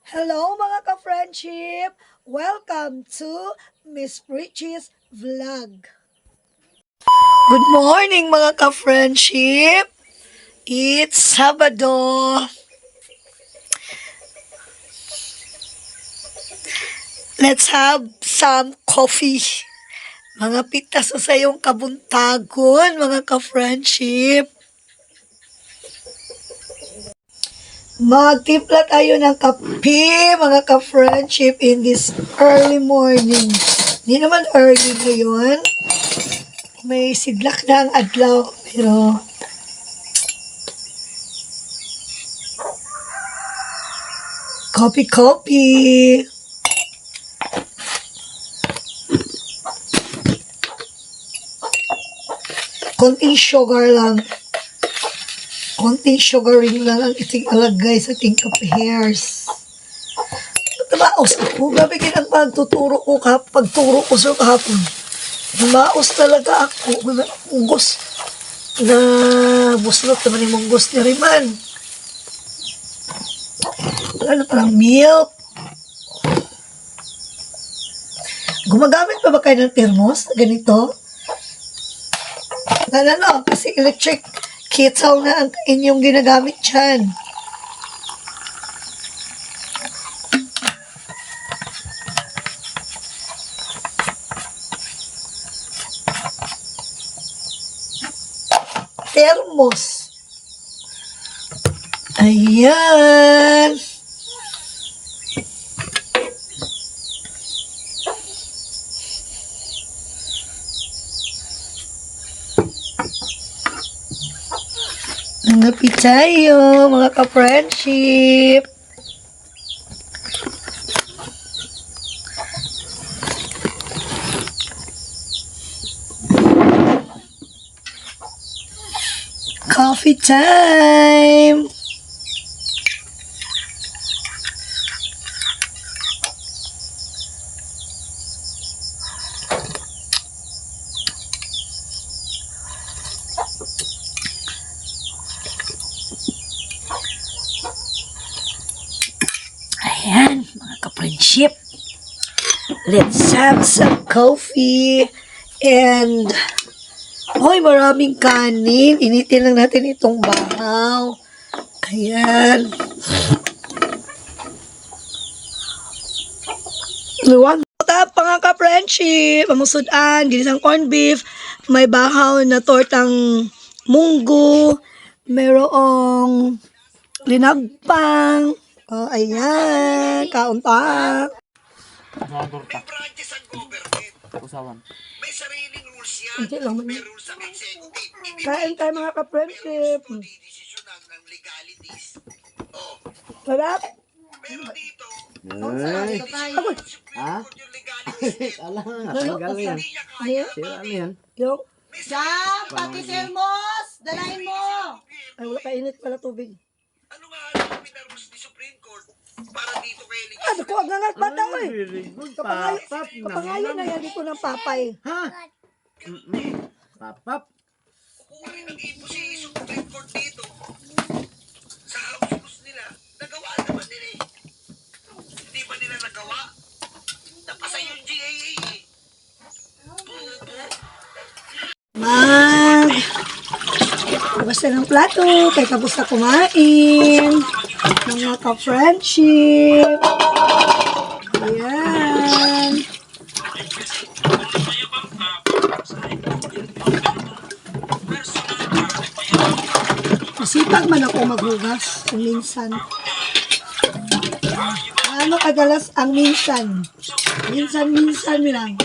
Hello mga ka-friendship! Welcome to Miss Richie's Vlog. Good morning mga ka-friendship! It's Sabado. Let's have some coffee. Mga pitas sa sayong kabuntagon mga ka-friendship. Magtimpla tayo ng kape, mga ka-friendship, in this early morning. Hindi naman early ngayon. May sidlak na ang adlaw, pero coffee. Konting sugar lang. Konting sugaring lang ang iting alagay sa ating hairs. Maos ako. Gabi kinang pagtuturo ko pagturo ko sa kahapon. Maos talaga ako. Munggos. Na buslot naman yung munggos ni Riman. Ano parang milk. Gumagamit pa ba kayo ng thermos? Ganito? Ano? Kasi electric kettle na ang inyong ginagamit dyan. Thermos. Ayan. Nangapi tayo, mga ka-friendship. Coffee time. Ayan, mga ka-friendship. Let's have some coffee. And, maraming kanin. Initin lang natin itong bahaw. Ayan. One tap, mga ka-friendship. Pamusudan, ginisang corned beef. May bahaw na tortang munggo. Mayroong linagpang. Oh, ayan. Kaunta. May branches ang government. Usawan. May sariling rules yan. Hindi lang man. May rules ang executive. Kain tayo mga ka-friendship. May rules to didesisyonan ng legalities. Oh, Sarap. pero dito, Ay. Ako. Ha? yung legalities. Alam nga, tanggal yan. Hindi niya kaya. Sira ano yan? Yung, Sam, pati thermos! Dalahin mo! ay wala kainit pala tubig. Ano nga ang pinarules ni Supreme Court para dito kay Ah, naku, ang nangat pa daw eh. Very good. Kapangayo, Papap kapangayo na yan dito ng papay. Ha? Papap. kukunin ng ipo si Supreme Court dito sa house rules nila. Nagawa naman nila eh. Hindi ba nila nagawa? Napasa yung GAA eh. Basta ng plato, kaya tapos na kumain. Mga ka-friendship. Ayan. Masipag man ako maghugas kung minsan. Ano kadalas ang minsan? Minsan lang.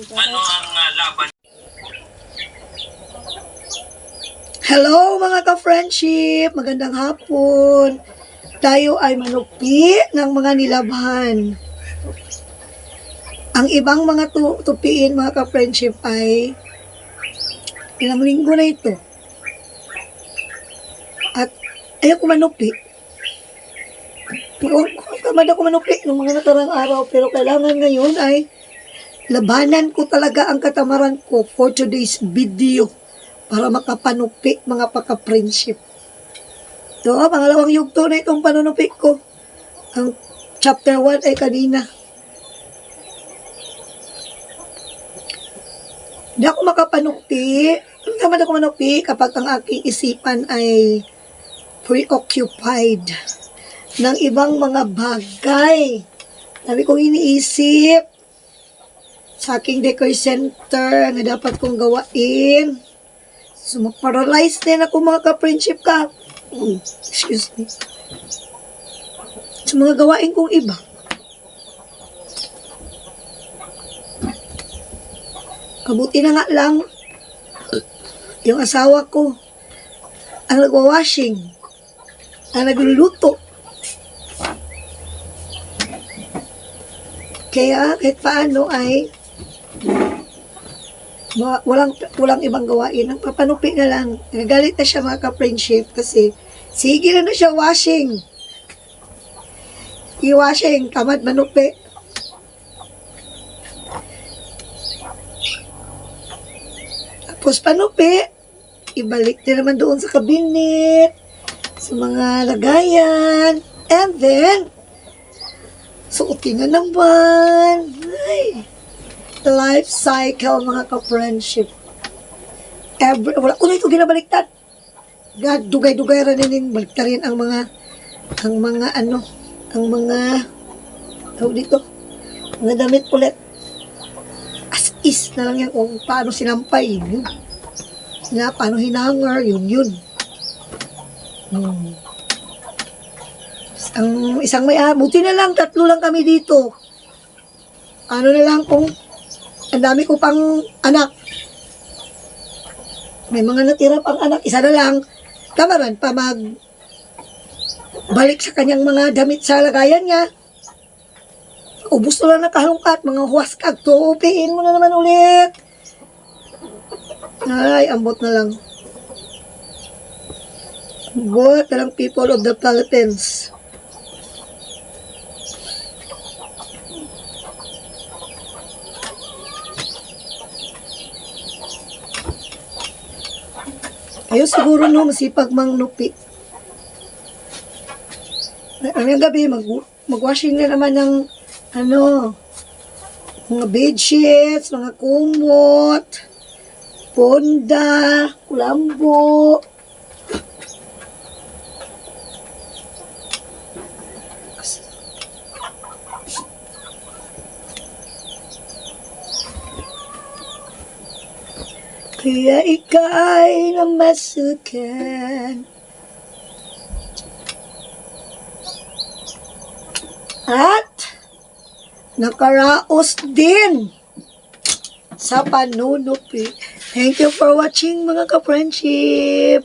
Ano ang laban? Hello mga ka-friendship! Magandang hapon! Tayo ay manukpi ng mga nilabhan. Ang ibang mga tupiin, mga ka-friendship, ay ilang linggo na ito. At ayaw ko manupi. Tamad ako manupi ng mga nakarang araw, pero kailangan ngayon ay labanan ko talaga ang katamaran ko for today's video para makapanupi mga paka-friendship. So, pangalawang yugto na itong panunupi ko. Ang chapter 1 ay kanina. Hindi ako makapanupi. Tamad ako manupi kapag ang aking isipan ay preoccupied ng ibang mga bagay. Sabi kong iniisip sa aking decor center na dapat kong gawain. So, mag-paralyze din ako mga ka-friendship ka. Excuse me. Sa mga gawain kong iba. Kabuti na nga lang, yung asawa ko, ang nagwa-washing, ang nagluluto. Kaya kahit paano ay walang ibang gawain. Ang papanupi na lang. Nagalit na siya mga ka-friendship kasi sige na siya washing. I-washing, tamad manupi. Tapos panupi, ibalik din naman doon sa kabinet, sa mga lagayan, and then, suotin na naman. Ay, life cycle, mga ka-friendship. Wala ko na ito ginabaliktad. God, dugay-dugay rin baliktarin ang mga dito, mga damit ulit. As is na lang yan kung paano sinampay. Yun. Na, paano hinanger, yun. Ang isang buti na lang, 3 lang kami dito. Ano na lang kung ang dami ko pang anak. May mga natira pang anak. Isa na lang, kamaran pa balik sa kanyang mga damit sa lagayan niya. Ubus na lang nakahalungkat, mga huwaskag, tuupiin mo na naman ulit. Ay, ambot na lang. Ambot na lang, people of the Philippines. Ayaw siguro no, masipag mangnupi. Ang gabi, mag-washing na naman ng mga bedsheets, mga kumot, ponda, kulambo. Kaya ika'y namasukan at nakaraos din sa panunupi. Thank you for watching mga ka-friendship.